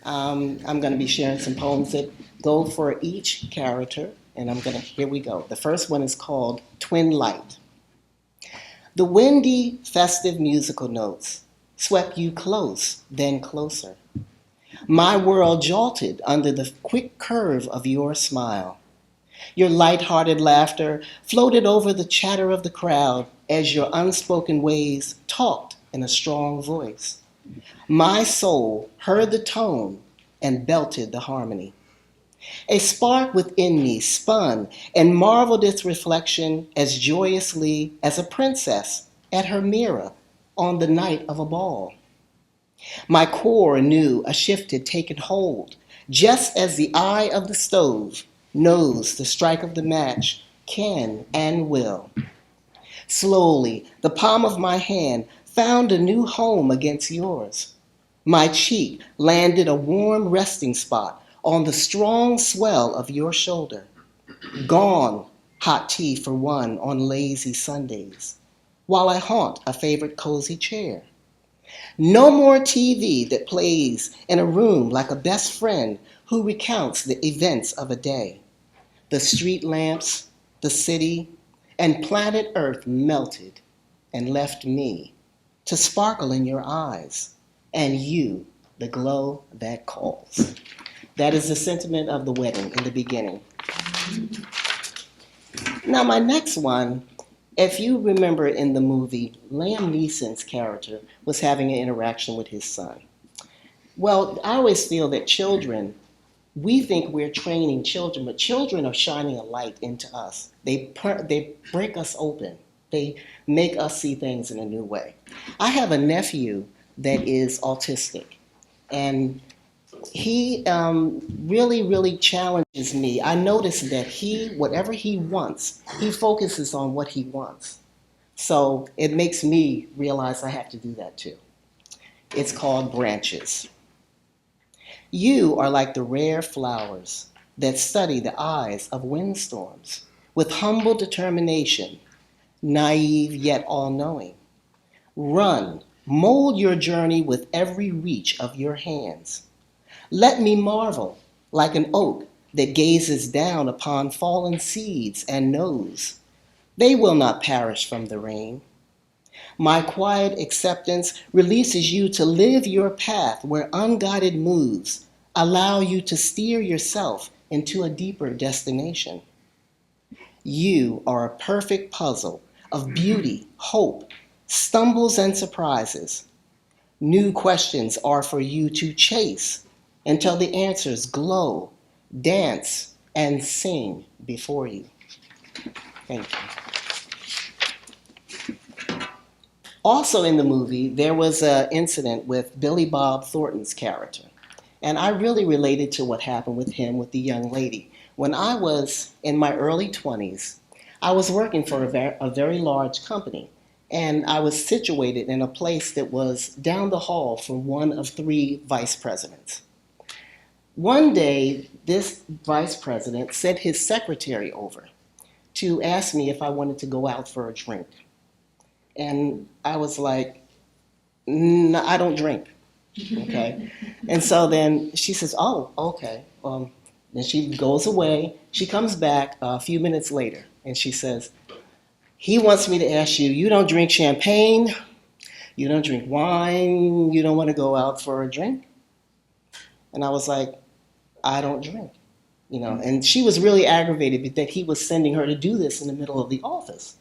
I'm going to be sharing some poems that go for each character, and here we go. The first one is called Twin Light. The windy, festive musical notes swept you close, then closer. My world jolted under the quick curve of your smile. Your light-hearted laughter floated over the chatter of the crowd as your unspoken ways talked in a strong voice. My soul heard the tone and belted the harmony. A spark within me spun and marveled its reflection as joyously as a princess at her mirror on the night of a ball. My core knew a shift had taken hold, just as the eye of the stove knows the strike of the match can and will. Slowly, the palm of my hand found a new home against yours. My cheek landed a warm resting spot on the strong swell of your shoulder. Gone, hot tea for one on lazy Sundays, while I haunt a favorite cozy chair. No more TV that plays in a room like a best friend who recounts the events of a day. The street lamps, the city, and planet Earth melted and left me to sparkle in your eyes, and you, the glow that calls. That is the sentiment of the wedding in the beginning. Now, my next one, if you remember in the movie, Liam Neeson's character was having an interaction with his son. Well, I always feel that children, we think we're training children, but children are shining a light into us. They break us open. They make us see things in a new way. I have a nephew that is autistic, and he really, really challenges me. I notice that whatever he wants, he focuses on what he wants. So it makes me realize I have to do that too. It's called Branches. You are like the rare flowers that study the eyes of windstorms with humble determination, naive yet all-knowing. Run, mold your journey with every reach of your hands. Let me marvel like an oak that gazes down upon fallen seeds and knows they will not perish from the rain. My quiet acceptance releases you to live your path where unguided moves allow you to steer yourself into a deeper destination. You are a perfect puzzle of beauty, hope, stumbles, and surprises. New questions are for you to chase until the answers glow, dance, and sing before you. Thank you. Also in the movie, there was an incident with Billy Bob Thornton's character. And I really related to what happened with him with the young lady. When I was in my early 20s, I was working for a very large company. And I was situated in a place that was down the hall from one of three vice presidents. One day, this vice president sent his secretary over to ask me if I wanted to go out for a drink. And I was like, no, I don't drink, okay? And so then she says, oh, okay. Then she goes away. She comes back a few minutes later, and she says, he wants me to ask you, you don't drink champagne, you don't drink wine, you don't want to go out for a drink? And I was like, I don't drink, and she was really aggravated that he was sending her to do this in the middle of the office.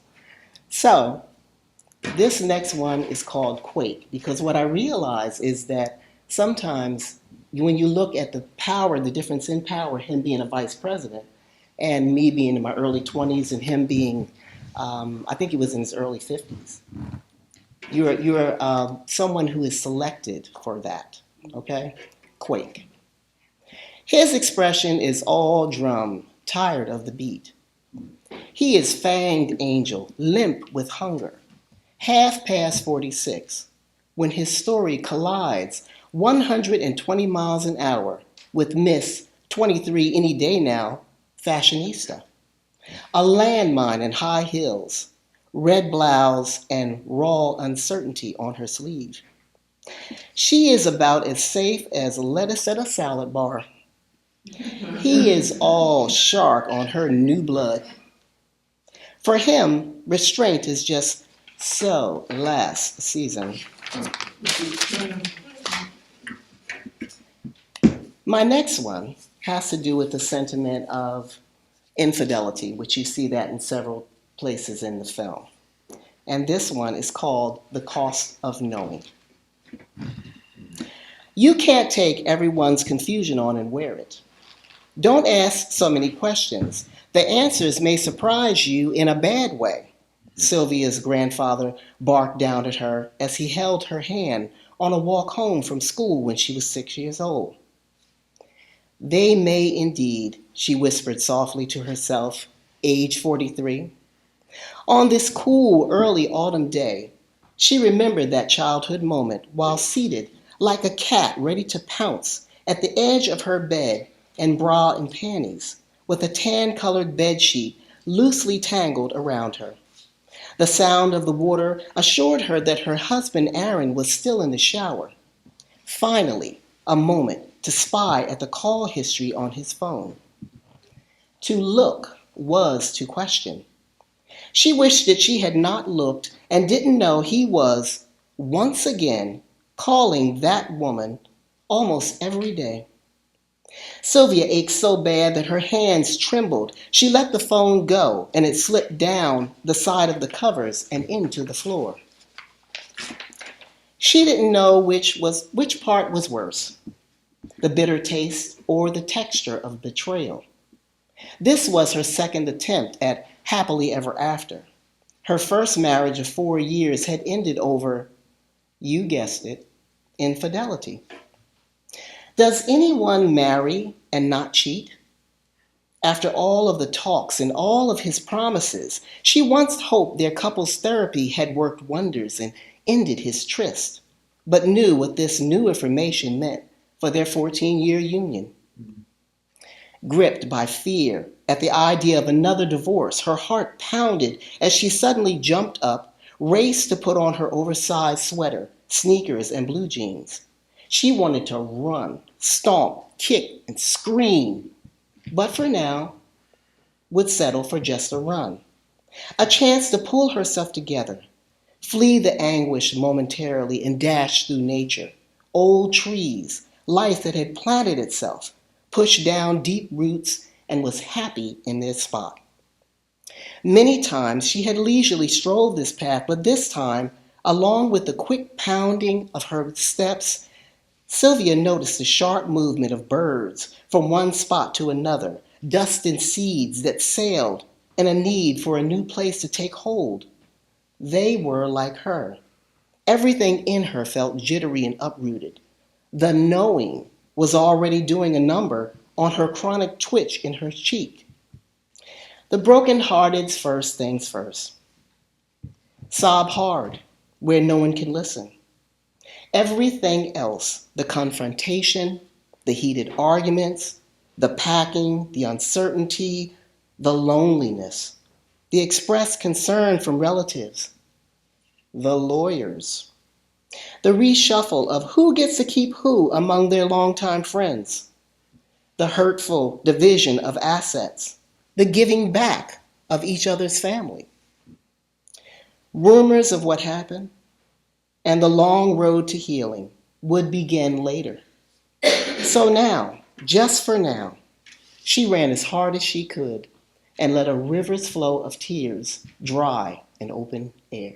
So this next one is called Quake, because what I realize is that sometimes when you look at the power, the difference in power, him being a vice president and me being in my early 20s and him being, I think he was in his early 50s, you're someone who is selected for that, okay? Quake. His expression is all drum, tired of the beat. He is fanged angel, limp with hunger, half past 46, when his story collides 120 miles an hour with Miss 23 any day now, fashionista. A landmine in high heels, red blouse, and raw uncertainty on her sleeve. She is about as safe as lettuce at a salad bar. He is all shark on her new blood. For him, restraint is just so last season. My next one has to do with the sentiment of infidelity, which you see that in several places in the film. And this one is called The Cost of Knowing. You can't take everyone's confusion on and wear it. Don't ask so many questions. The answers may surprise you in a bad way. Sylvia's grandfather barked down at her as he held her hand on a walk home from school when she was 6 years old. They may indeed, she whispered softly to herself, age 43. On this cool early autumn day, she remembered that childhood moment while seated like a cat ready to pounce at the edge of her bed in bra and panties, with a tan-colored bedsheet loosely tangled around her. The sound of the water assured her that her husband Aaron was still in the shower. Finally, a moment to spy at the call history on his phone. To look was to question. She wished that she had not looked and didn't know he was, once again, calling that woman almost every day. Sylvia ached so bad that her hands trembled. She let the phone go and it slipped down the side of the covers and into the floor. She didn't know which part was worse, the bitter taste or the texture of betrayal. This was her second attempt at happily ever after. Her first marriage of 4 years had ended over, you guessed it, infidelity. Does anyone marry and not cheat? After all of the talks and all of his promises, she once hoped their couple's therapy had worked wonders and ended his tryst, but knew what this new information meant for their 14-year union. Gripped by fear at the idea of another divorce, her heart pounded as she suddenly jumped up, raced to put on her oversized sweater, sneakers, and blue jeans. She wanted to run, stomp, kick, and scream, but for now, would settle for just a run. A chance to pull herself together, flee the anguish momentarily, and dash through nature. Old trees, life that had planted itself, pushed down deep roots, and was happy in their spot. Many times she had leisurely strolled this path, but this time, along with the quick pounding of her steps, Sylvia noticed the sharp movement of birds from one spot to another, dust and seeds that sailed, and a need for a new place to take hold. They were like her. Everything in her felt jittery and uprooted. The knowing was already doing a number on her chronic twitch in her cheek. The broken-hearted's first things first. Sob hard where no one can listen. Everything else, the confrontation, the heated arguments, the packing, the uncertainty, the loneliness, the expressed concern from relatives, the lawyers, the reshuffle of who gets to keep who among their longtime friends, the hurtful division of assets, the giving back of each other's family. Rumors of what happened and the long road to healing would begin later. So now, just for now, she ran as hard as she could and let a river's flow of tears dry in open air.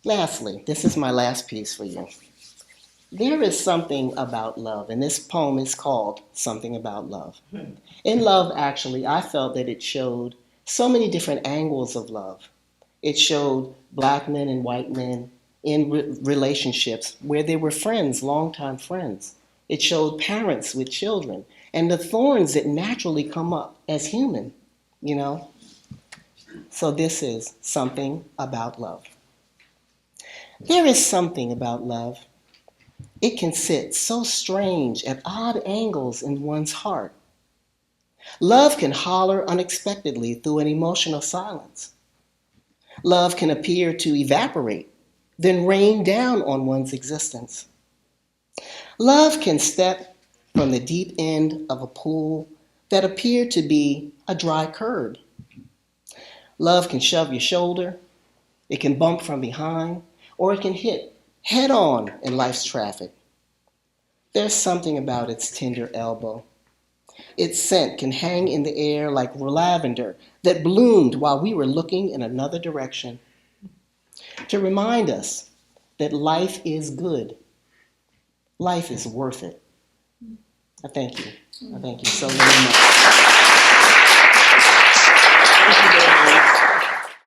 Lastly, this is my last piece for you. There is something about love, and this poem is called Something About Love. In Love, actually, I felt that it showed so many different angles of love. It showed black men and white men in relationships where they were friends, longtime friends. It showed parents with children and the thorns that naturally come up as human, you know. So this is Something About Love. There is something about love. It can sit so strange at odd angles in one's heart. Love can holler unexpectedly through an emotional silence. Love can appear to evaporate, then rain down on one's existence. Love can step from the deep end of a pool that appeared to be a dry curb. Love can shove your shoulder, it can bump from behind, or it can hit head on in life's traffic. There's something about its tender elbow. Its scent can hang in the air like lavender that bloomed while we were looking in another direction, to remind us that life is good. Life is worth it. I thank you. I thank you so very much. Thank you, Beverly.